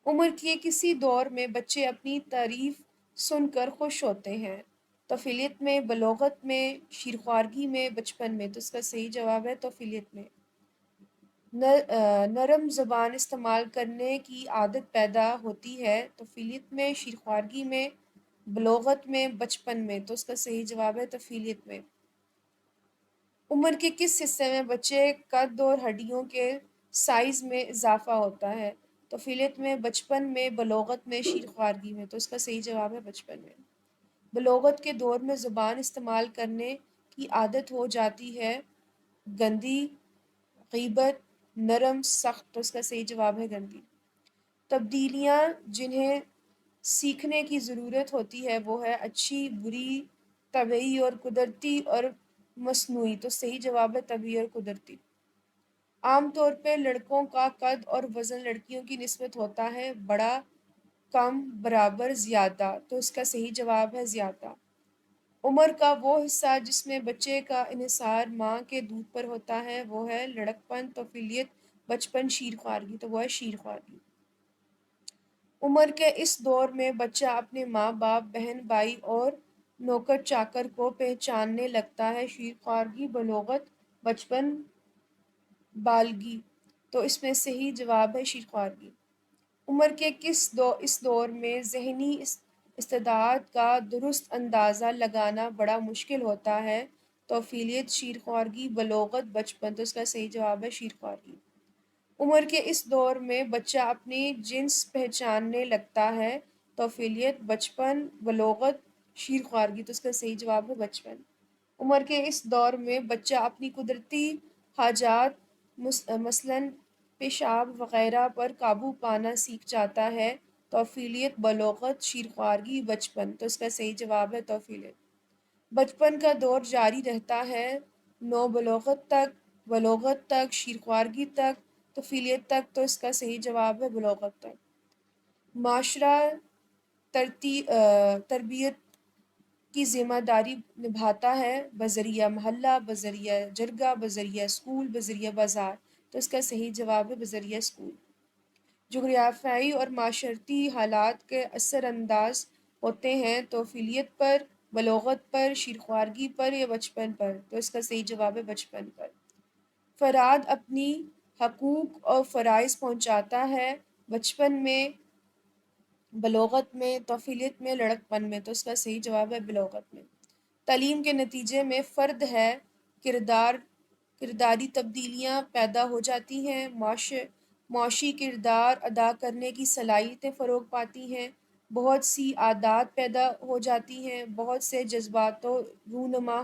عمر کے کسی دور میں بچے اپنی تعریف سن کر خوش ہوتے ہیں؟ طفولیت میں، بلوغت میں، شیرخوارگی میں، بچپن میں۔ تو اس کا صحیح جواب ہے طفولیت میں۔ نرم زبان استعمال کرنے کی عادت پیدا ہوتی ہے طفولیت میں، شیرخوارگی میں، بلوغت میں، بچپن میں۔ تو اس کا صحیح جواب ہے طفولیت میں۔ عمر کے کس حصے میں بچے قد اور ہڈیوں کے سائز میں اضافہ ہوتا ہے؟ طفولیت میں، بچپن میں، بلوغت میں، شیرخوارگی میں۔ تو اس کا صحیح جواب ہے بچپن میں۔ بلوغت کے دور میں زبان استعمال کرنے کی عادت ہو جاتی ہے گندی، غیبت، نرم، سخت۔ تو اس کا صحیح جواب ہے گندی۔ تبدیلیاں جنہیں سیکھنے کی ضرورت ہوتی ہے وہ ہے اچھی، بری، طبعی اور قدرتی اور مصنوعی۔ تو صحیح جواب ہے طبعی اور قدرتی۔ عام طور پہ لڑکوں کا قد اور وزن لڑکیوں کی نسبت ہوتا ہے بڑا، کم، برابر، زیادہ۔ تو اس کا صحیح جواب ہے زیادہ۔ عمر کا وہ حصہ جس میں بچے کا انحصار ماں کے دودھ پر ہوتا ہے وہ ہے لڑکپن، طفولیت، بچپن، شیرخوارگی۔ تو وہ ہے شیرخوارگی۔ عمر کے اس دور میں بچہ اپنے ماں باپ، بہن بھائی اور نوکر چاکر کو پہچاننے لگتا ہے۔ شیرخوارگی، بلوغت، بچپن، بالغی۔ تو اس میں صحیح جواب ہے شیرخوارگی۔ عمر کے اس دور میں ذہنی استعداد کا درست اندازہ لگانا بڑا مشکل ہوتا ہے۔ طفولیت، شیرخوارگی، بلوغت، بچپن۔ تو اس کا صحیح جواب ہے شیرخوارگی۔ عمر کے اس دور میں بچہ اپنی جنس پہچاننے لگتا ہے۔ طفولیت، بچپن، بلوغت، شیرخوارگی۔ تو اس کا صحیح جواب ہے بچپن۔ عمر کے اس دور میں بچہ اپنی قدرتی حاجات مثلاً پیشاب وغیرہ پر قابو پانا سیکھ جاتا ہے۔ طفولیت، بلوغت، شیرخوارگی، بچپن۔ تو اس کا صحیح جواب ہے طفولیت۔ بچپن کا دور جاری رہتا ہے نوبلوغت تک، بلوغت تک، شیرخوارگی تک، طفولیت تک۔ تو اس کا صحیح جواب ہے بلوغت تک۔ معاشرہ تربیت کی ذمہ داری نبھاتا ہے بذریعہ محلہ، بذریعہ جرگہ، بذریعہ اسکول، بذریعہ بازار۔ تو اس کا صحیح جواب ہے بذریعہ اسکول۔ جغرافیائی اور معاشرتی حالات کے اثر انداز ہوتے ہیں طفولیت پر، بلوغت پر، شیرخوارگی پر یا بچپن پر۔ تو اس کا صحیح جواب ہے بچپن پر۔ فرد اپنی حقوق اور فرائض پہنچاتا ہے بچپن میں، بلوغت میں، طفولیت میں، لڑکپن میں۔ تو اس کا صحیح جواب ہے بلوغت میں۔ تعلیم کے نتیجے میں فرد ہے کرداری تبدیلیاں پیدا ہو جاتی ہیں، معاشی کردار ادا کرنے کی صلاحیتیں فروغ پاتی ہیں، بہت سی عادات پیدا ہو جاتی ہیں، بہت سے جذبات رونما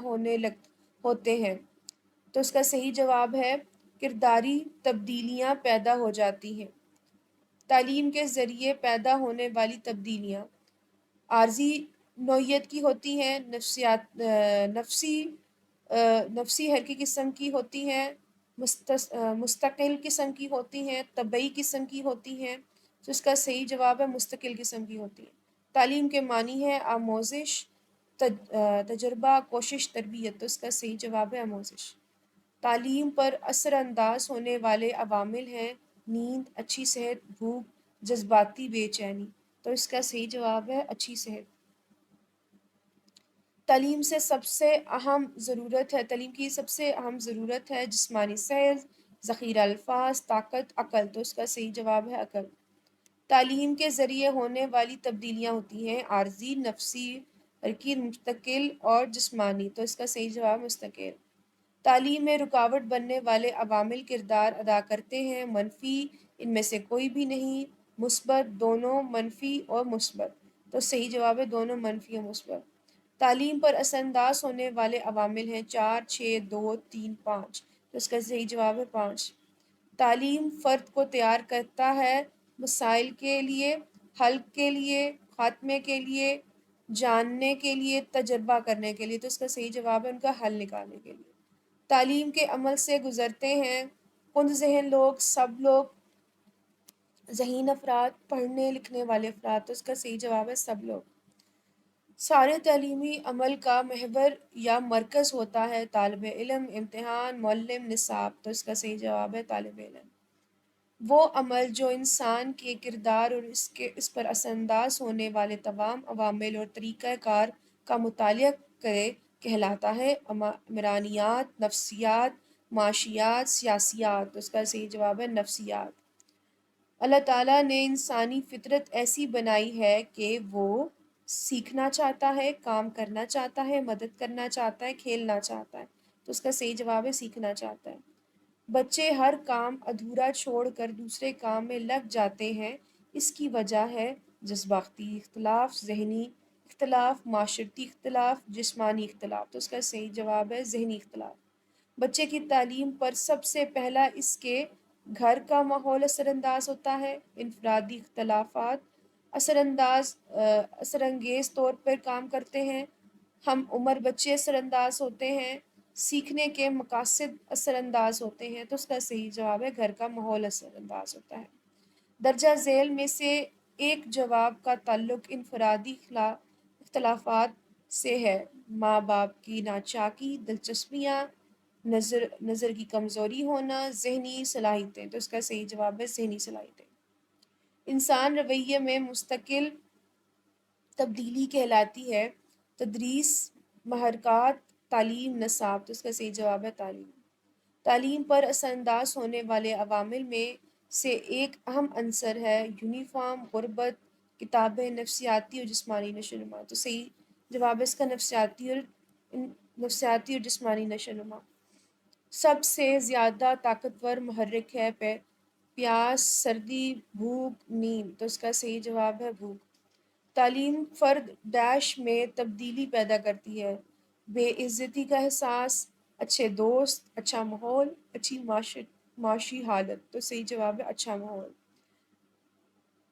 ہوتے ہیں۔ تو اس کا صحیح جواب ہے کرداری تبدیلیاں پیدا ہو جاتی ہیں۔ تعلیم کے ذریعے پیدا ہونے والی تبدیلیاں عارضی نوعیت کی ہوتی ہیں، نفسی حرکی قسم کی ہوتی ہیں، مستقل قسم کی ہوتی ہیں، طبعی قسم کی ہوتی ہیں۔ تو اس کا صحیح جواب ہے مستقل قسم کی ہوتی ہیں۔ تعلیم کے معنی ہے آموزش، تجربہ، کوشش، تربیت۔ تو اس کا صحیح جواب ہے آموزش۔ تعلیم پر اثر انداز ہونے والے عوامل ہیں نیند، اچھی صحت، بھوک، جذباتی بے چینی۔ تو اس کا صحیح جواب ہے اچھی صحت۔ تعلیم کی سب سے اہم ضرورت ہے جسمانی صحت، ذخیرہ الفاظ، طاقت، عقل۔ تو اس کا صحیح جواب ہے عقل۔ تعلیم کے ذریعے ہونے والی تبدیلیاں ہوتی ہیں عارضی، نفسی حرکی، مستقل اور جسمانی۔ تو اس کا صحیح جواب مستقل۔ تعلیم میں رکاوٹ بننے والے عوامل کردار ادا کرتے ہیں منفی، ان میں سے کوئی بھی نہیں، مثبت، دونوں، منفی اور مثبت۔ تو صحیح جواب ہے دونوں، منفی اور مثبت۔ تعلیم پر اثر انداز ہونے والے عوامل ہیں 4، 6، 2، 3، 5۔ تو اس کا صحیح جواب ہے 5۔ تعلیم فرد کو تیار کرتا ہے مسائل کے لیے، حل کے لیے، خاتمے کے لیے، جاننے کے لیے، تجربہ کرنے کے لیے۔ تو اس کا صحیح جواب ہے ان کا حل نکالنے کے لیے۔ تعلیم کے عمل سے گزرتے ہیں کند ذہن لوگ، سب لوگ، ذہین افراد، پڑھنے لکھنے والے افراد۔ تو اس کا صحیح جواب ہے سب لوگ۔ سارے تعلیمی عمل کا محور یا مرکز ہوتا ہے طالب علم، امتحان، معلم، نصاب۔ تو اس کا صحیح جواب ہے طالب علم۔ وہ عمل جو انسان کے کردار اور اس پر اثر انداز ہونے والے تمام عوامل اور طریقہ کار کا مطالعہ کرے کہلاتا ہے عمرانیات، نفسیات، معاشیات، سیاسیات۔ تو اس کا صحیح جواب ہے نفسیات۔ اللہ تعالیٰ نے انسانی فطرت ایسی بنائی ہے کہ وہ سیکھنا چاہتا ہے، کام کرنا چاہتا ہے، مدد کرنا چاہتا ہے، کھیلنا چاہتا ہے۔ تو اس کا صحیح جواب ہے سیکھنا چاہتا ہے۔ بچے ہر کام ادھورا چھوڑ کر دوسرے کام میں لگ جاتے ہیں، اس کی وجہ ہے جذباتی اختلاف، ذہنی اختلاف، معاشرتی اختلاف، جسمانی اختلاف۔ تو اس کا صحیح جواب ہے ذہنی اختلاف۔ بچے کی تعلیم پر سب سے پہلا اس کے گھر کا ماحول اثر انداز ہوتا ہے۔ انفرادی اختلافات اثر انگیز طور پر کام کرتے ہیں۔ ہم عمر بچے اثر انداز ہوتے ہیں۔ سیکھنے کے مقاصد اثر انداز ہوتے ہیں۔ تو اس کا صحیح جواب ہے گھر کا ماحول اثر انداز ہوتا ہے۔ درجہ ذیل میں سے ایک جواب کا تعلق انفرادی اختلافات سے ہے۔ ماں باپ کی ناچاکی، دلچسپیاں، نظر کی کمزوری ہونا، ذہنی صلاحیتیں۔ تو اس کا صحیح جواب ہے ذہنی صلاحیتیں۔ انسان رویے میں مستقل تبدیلی کہلاتی ہے۔ تدریس، محرکات، تعلیم، نصاب۔ تو اس کا صحیح جواب ہے تعلیم۔ تعلیم پر اثر انداز ہونے والے عوامل میں سے ایک اہم عنصر ہے یونیفارم، غربت، کتابیں، نفسیاتی اور جسمانی نشو و نما۔ تو صحیح جواب ہے اس کا نفسیاتی اور جسمانی نشو و نما۔ سب سے زیادہ طاقتور محرک ہے پیاس، سردی، بھوک، نیند۔ تو اس کا صحیح جواب ہے بھوک۔ تعلیم فرد ڈیش میں تبدیلی پیدا کرتی ہے۔ بے عزتی کا احساس، اچھے دوست، اچھا ماحول، اچھی معاشی حالت۔ تو صحیح جواب ہے اچھا ماحول۔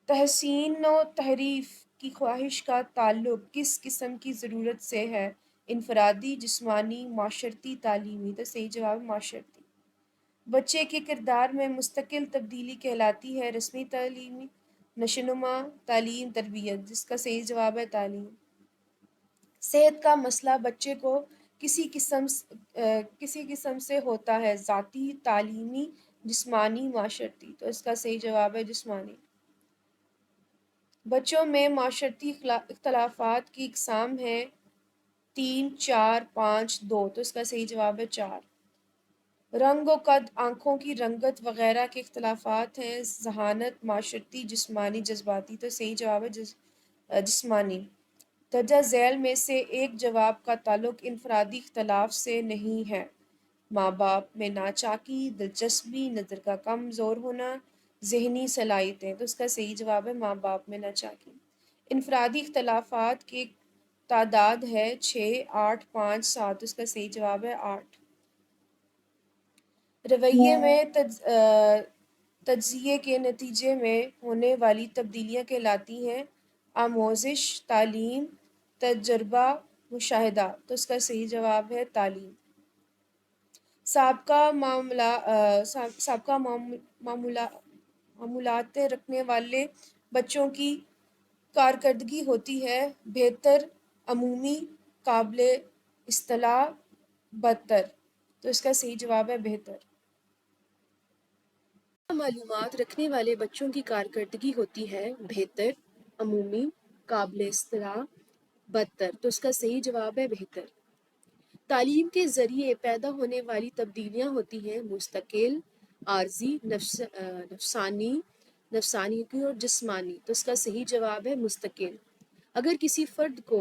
تحسین و تعریف کی خواہش کا تعلق کس قسم کی ضرورت سے ہے؟ انفرادی، جسمانی، معاشرتی، تعلیمی۔ تو صحیح جواب ہے معاشرتی۔ بچے کے کردار میں مستقل تبدیلی کہلاتی ہے رسمی تعلیمی، نشو و نما، تعلیم، تربیت۔ جس کا صحیح جواب ہے تعلیم۔ صحت کا مسئلہ بچے کو کسی قسم سے ہوتا ہے، ذاتی، تعلیمی، جسمانی، معاشرتی۔ تو اس کا صحیح جواب ہے جسمانی۔ بچوں میں معاشرتی اختلافات کی اقسام ہیں 3، 4، 5، 2۔ تو اس کا صحیح جواب ہے 4۔ رنگ و قد، آنکھوں کی رنگت وغیرہ کے اختلافات ہیں، ذہانت، معاشرتی، جسمانی، جذباتی۔ تو صحیح جواب ہے جسمانی۔ درجہ ذیل میں سے ایک جواب کا تعلق انفرادی اختلاف سے نہیں ہے۔ ماں باپ میں ناچاکی، دلچسپی، نظر کا کمزور ہونا، ذہنی صلاحیتیں۔ تو اس کا صحیح جواب ہے ماں باپ میں ناچاکی۔ انفرادی اختلافات کی تعداد ہے 6، 8، 5، 7۔ اس کا صحیح جواب ہے 8۔ رویے میں تجزیے کے نتیجے میں ہونے والی تبدیلیاں کہلاتی ہیں آموزش، تعلیم، تجربہ، مشاہدہ۔ تو اس کا صحیح جواب ہے تعلیم۔ سابقہ معمولات رکھنے والے بچوں کی کارکردگی ہوتی ہے بہتر، عمومی، قابل اصطلاح، بدتر۔ تو اس کا صحیح جواب ہے بہتر۔ معلومات رکھنے والے بچوں کی کارکردگی ہوتی ہے بہتر، عمومی، قابل اصطلاح، بدتر۔ تو اس کا صحیح جواب ہے بہتر۔ تعلیم کے ذریعے پیدا ہونے والی تبدیلیاں ہوتی ہیں مستقل، عارضی، نفسانی اور جسمانی۔ تو اس کا صحیح جواب ہے مستقل۔ اگر کسی فرد کو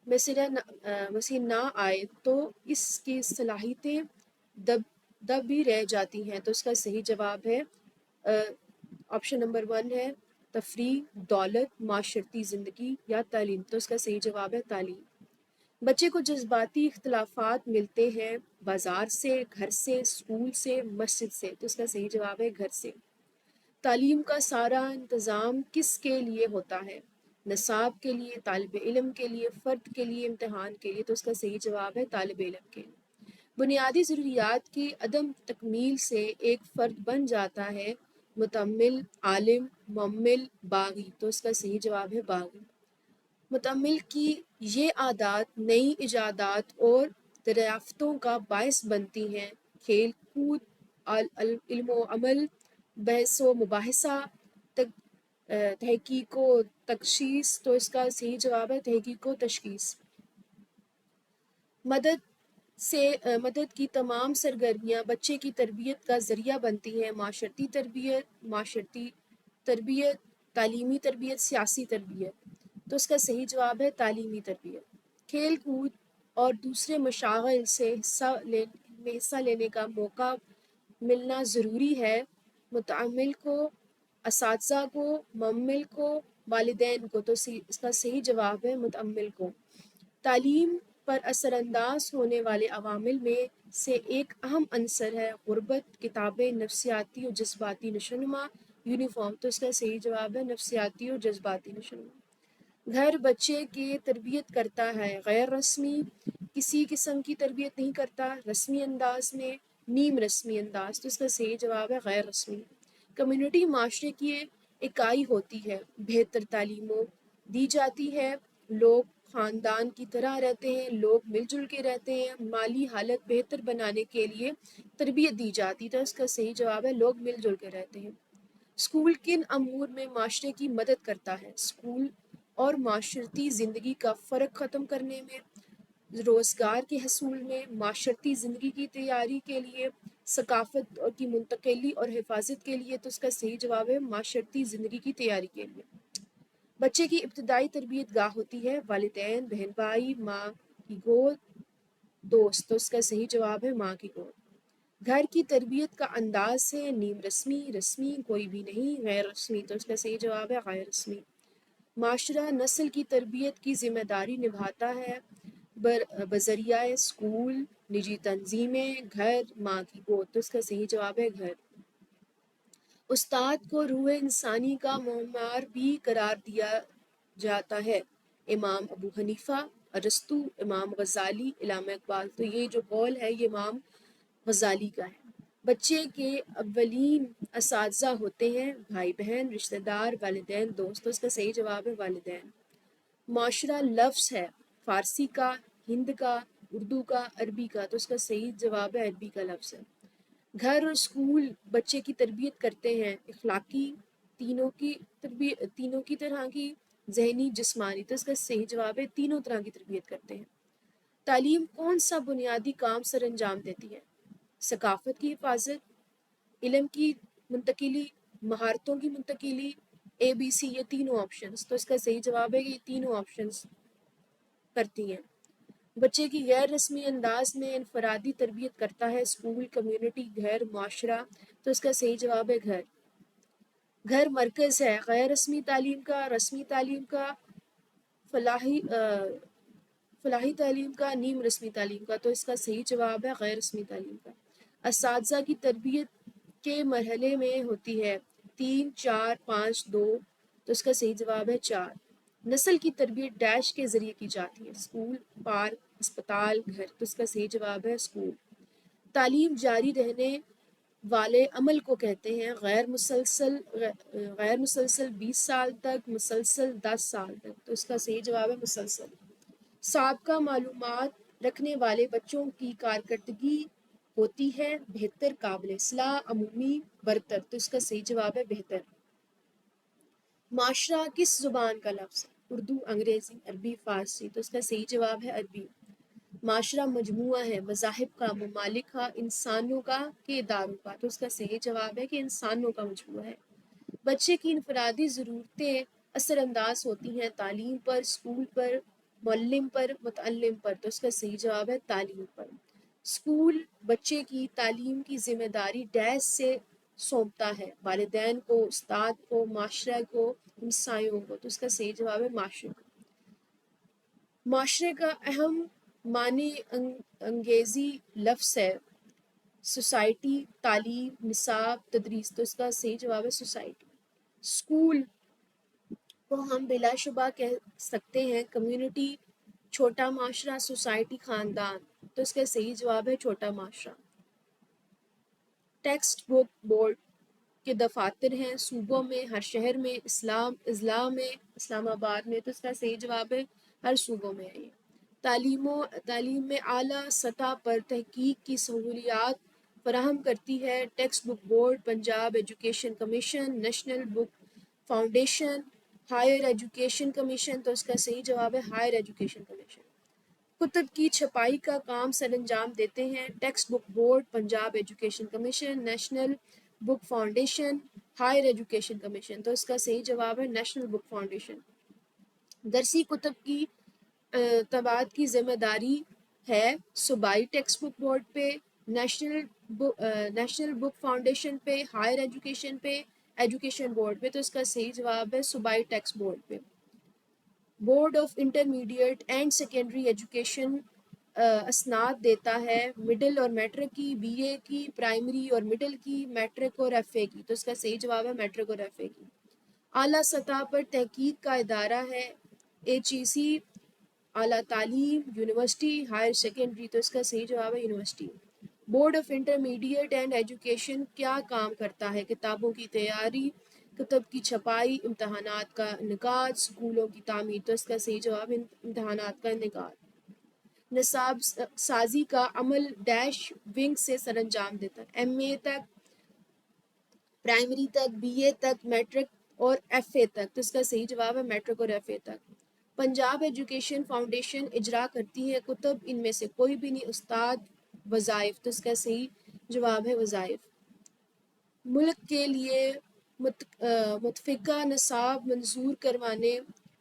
مسئلہ نہ آئے تو اس کی صلاحیتیں دب بھی رہ جاتی ہیں۔ تو اس کا صحیح جواب ہے آپشن نمبر 1 ہے تفریح، دولت، معاشرتی زندگی یا تعلیم۔ تو اس کا صحیح جواب ہے تعلیم۔ بچے کو جذباتی اختلافات ملتے ہیں بازار سے، گھر سے، اسکول سے، مسجد سے۔ تو اس کا صحیح جواب ہے گھر سے۔ تعلیم کا سارا انتظام کس کے لیے ہوتا ہے؟ نصاب کے لیے، طالب علم کے لیے، فرد کے لیے، امتحان کے لیے۔ تو اس کا صحیح جواب ہے طالب علم کے لیے۔ بنیادی ضروریات کی عدم تکمیل سے ایک فرد بن جاتا ہے متعمل، عالم، معمل، باغی۔ تو اس کا صحیح جواب ہے باغی۔ متعمل کی یہ عادات نئی ایجادات اور دریافتوں کا باعث بنتی ہیں۔ کھیل کود، علم و عمل، بحث و مباحثہ، تحقیق و تشخیص، تو اس کا صحیح جواب ہے تحقیق و تشخیص۔ مدد کی تمام سرگرمیاں بچے کی تربیت کا ذریعہ بنتی ہیں: معاشرتی تربیت، تعلیمی تربیت، سیاسی تربیت۔ تو اس کا صحیح جواب ہے تعلیمی تربیت۔ کھیل کود اور دوسرے مشاغل سے حصہ لینے کا موقع ملنا ضروری ہے: متعمل کو، اساتذہ کو، معمل کو، والدین کو۔ تو اس کا صحیح جواب ہے متعمل کو۔ تعلیم پر اثر انداز ہونے والے عوامل میں سے ایک اہم عنصر ہے غربت، کتابیں، نفسیاتی اور جذباتی نشوونما، یونیفارم۔ تو اس کا صحیح جواب ہے نفسیاتی اور جذباتی نشوونما۔ گھر بچے کی تربیت کرتا ہے: غیر رسمی، کسی قسم کی تربیت نہیں کرتا، رسمی انداز میں، نیم رسمی انداز۔ تو اس کا صحیح جواب ہے غیر رسمی۔ کمیونٹی معاشرے کی اکائی ہوتی ہے، بہتر تعلیم دی جاتی ہے، لوگ خاندان کی طرح رہتے ہیں، لوگ مل جل کے رہتے ہیں، مالی حالت بہتر بنانے کے لیے تربیت دی جاتی ہے۔ تو اس کا صحیح جواب ہے لوگ مل جل کے رہتے ہیں۔ اسکول کن امور میں معاشرے کی مدد کرتا ہے؟ اسکول اور معاشرتی زندگی کا فرق ختم کرنے میں، روزگار کے حصول میں، معاشرتی زندگی کی تیاری کے لیے، ثقافت کی منتقلی اور حفاظت کے لیے۔ تو اس کا صحیح جواب ہے معاشرتی زندگی کی تیاری کے لیے۔ بچے کی ابتدائی تربیت گاہ ہوتی ہے: والدین، بہن بھائی، ماں کی گود، دوست۔ تو اس کا صحیح جواب ہے ماں کی گود۔ گھر کی تربیت کا انداز ہے: نیم رسمی، رسمی، کوئی بھی نہیں، غیر رسمی۔ تو اس کا صحیح جواب ہے غیر رسمی۔ معاشرہ نسل کی تربیت کی ذمہ داری نبھاتا ہے بذریعہ اسکول، نجی تنظیمیں، گھر، ماں کی گود۔ تو اس کا صحیح جواب ہے گھر۔ استاد کو روح انسانی کا معمار بھی قرار دیا جاتا ہے: امام ابو حنیفہ، ارسطو، امام غزالی، علامہ اقبال۔ تو یہ جو قول ہے یہ امام غزالی کا ہے۔ بچے کے اولین اساتذہ ہوتے ہیں: بھائی بہن، رشتہ دار، والدین، دوست۔ تو اس کا صحیح جواب ہے والدین۔ معاشرہ لفظ ہے: فارسی کا، ہند کا، اردو کا، عربی کا۔ تو اس کا صحیح جواب ہے عربی کا لفظ ہے۔ گھر اور اسکول بچے کی تربیت کرتے ہیں: اخلاقی، تینوں کی طرح کی، ذہنی، جسمانی۔ تو اس کا صحیح جواب ہے تینوں طرح کی تربیت کرتے ہیں۔ تعلیم کون سا بنیادی کام سر انجام دیتی ہے؟ ثقافت کی حفاظت، علم کی منتقلی، مہارتوں کی منتقلی، اے بی سی، یہ تینوں آپشنز۔ تو اس کا صحیح جواب ہے کہ یہ تینوں آپشنز کرتی ہیں۔ بچے کی غیر رسمی انداز میں انفرادی تربیت کرتا ہے: اسکول، کمیونٹی، گھر، معاشرہ۔ تو اس کا صحیح جواب ہے گھر۔ گھر مرکز ہے: غیر رسمی تعلیم کا، رسمی تعلیم کا، فلاحی تعلیم کا، نیم رسمی تعلیم کا۔ تو اس کا صحیح جواب ہے غیر رسمی تعلیم کا۔ اساتذہ کی تربیت کے مرحلے میں ہوتی ہے: 3، 4، 5، 2۔ تو اس کا صحیح جواب ہے 4۔ نسل کی تربیت ڈیش کے ذریعے کی جاتی ہے: اسکول، پارک، اسپتال، گھر۔ تو اس کا صحیح جواب ہے اسکول۔ تعلیم جاری رہنے والے عمل کو کہتے ہیں: غیر مسلسل 20 سال تک، مسلسل 10 سال تک۔ تو اس کا صحیح جواب ہے مسلسل۔ سابقہ معلومات رکھنے والے بچوں کی کارکردگی ہوتی ہے: بہتر، قابل اصلاح، عمومی، برتر۔ تو اس کا صحیح جواب ہے بہتر۔ معاشرہ کس زبان کا لفظ ہے؟ اردو، انگریزی، عربی، فارسی۔ تو اس کا صحیح جواب ہے عربی۔ معاشرہ مجموعہ ہے: مذاہب کا، ممالک کا، انسانوں کا، کہ اداروں کا۔ تو اس کا صحیح جواب ہے کہ انسانوں کا مجموعہ ہے۔ بچے کی انفرادی ضرورتیں اثر انداز ہوتی ہیں: تعلیم پر، اسکول پر، معلم پر، متعلم پر۔ تو اس کا صحیح جواب ہے تعلیم پر۔ اسکول بچے کی تعلیم کی ذمہ داری ڈیش سے سونپتا ہے: والدین کو، استاد کو، معاشرہ کو، ہمسایوں کو۔ تو اس کا صحیح جواب ہے معاشرے کو۔ معاشرے کا اہم معنی انگیزی لفظ ہے: سوسائٹی، تعلیم، نصاب، تدریس۔ تو اس کا صحیح جواب ہے سوسائٹی۔ اسکول کو ہم بلا شبہ کہہ سکتے ہیں: کمیونٹی، چھوٹا معاشرہ، سوسائٹی، خاندان۔ تو اس کا صحیح جواب ہے چھوٹا معاشرہ۔ ٹیکسٹ بک بورڈ کے دفاتر ہیں: صوبوں میں، ہر شہر میں، اضلاع میں، اسلام آباد میں۔ تو اس کا صحیح جواب ہے ہر صوبوں میں ہے۔ تعلیم میں اعلیٰ سطح پر تحقیق کی سہولیات فراہم کرتی ہے text book board, Punjab education commission, national book foundation, higher education commission, تو اس کا صحیح جواب ہے ہائر ایجوکیشن کمیشن۔ کتب کی چھپائی کا کام سر انجام دیتے ہیں text book board, Punjab education commission, national book foundation, higher education commission, تو اس کا صحیح جواب ہے نیشنل بک فاؤنڈیشن۔ درسی کتب کی طباعت کی ذمہ داری ہے صوبائی ٹیکسٹ بک بورڈ پہ، نیشنل بک فاؤنڈیشن پہ، ہائر ایجوکیشن پہ، ایجوکیشن بورڈ پہ، تو اس کا صحیح جواب ہے صوبائی ٹیکسٹ بورڈ پہ۔ Board of intermediate and secondary education اسناد دیتا ہے مڈل اور میٹرک کی، بی اے کی، پرائمری اور مڈل کی، میٹرک اور ایف اے کی، تو اس کا صحیح جواب ہے میٹرک اور ایف اے کی۔ اعلیٰ سطح پر تحقیق کا ادارہ ہے ایچ ای سی، اعلیٰ تعلیم، یونیورسٹی، ہائر سیکنڈری، تو اس کا صحیح جواب ہے university. Board of intermediate and education کیا کام کرتا ہے؟ کتابوں کی تیاری، کتب کی چھپائی، امتحانات کا انعقاد، اسکولوں کی تعمیر، تو اس کا صحیح جواب ہے امتحانات کا انعقاد۔ نصاب سازی کا عمل ڈیش ونگ سے سر انجام دیتا ہے، ایم اے تک، پرائمری تک، بی اے تک، میٹرک اور ایف اے تک، تو اس کا صحیح جواب ہے میٹرک اور ایف اے تک۔ پنجاب ایجوکیشن فاؤنڈیشن اجرا کرتی ہے کتب، ان میں سے کوئی بھی نہیں، استاد، وظائف، تو اس کا صحیح جواب ہے وظائف۔ ملک کے لیے متفقہ نصاب منظور کروانے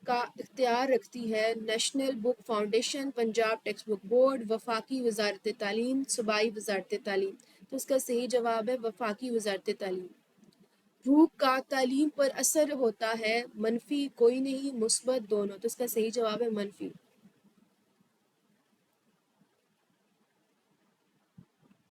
کا اختیار رکھتی ہے national book foundation, Punjab text book board, وفاقی وزارت تعلیم، صوبائی وزارت تعلیم، تو اس کا صحیح جواب ہے وفاقی وزارت تعلیم۔ روح کا تعلیم پر اثر ہوتا ہے منفی کوئی نہیں، مثبت دونوں، تو اس کا صحیح جواب ہے منفی۔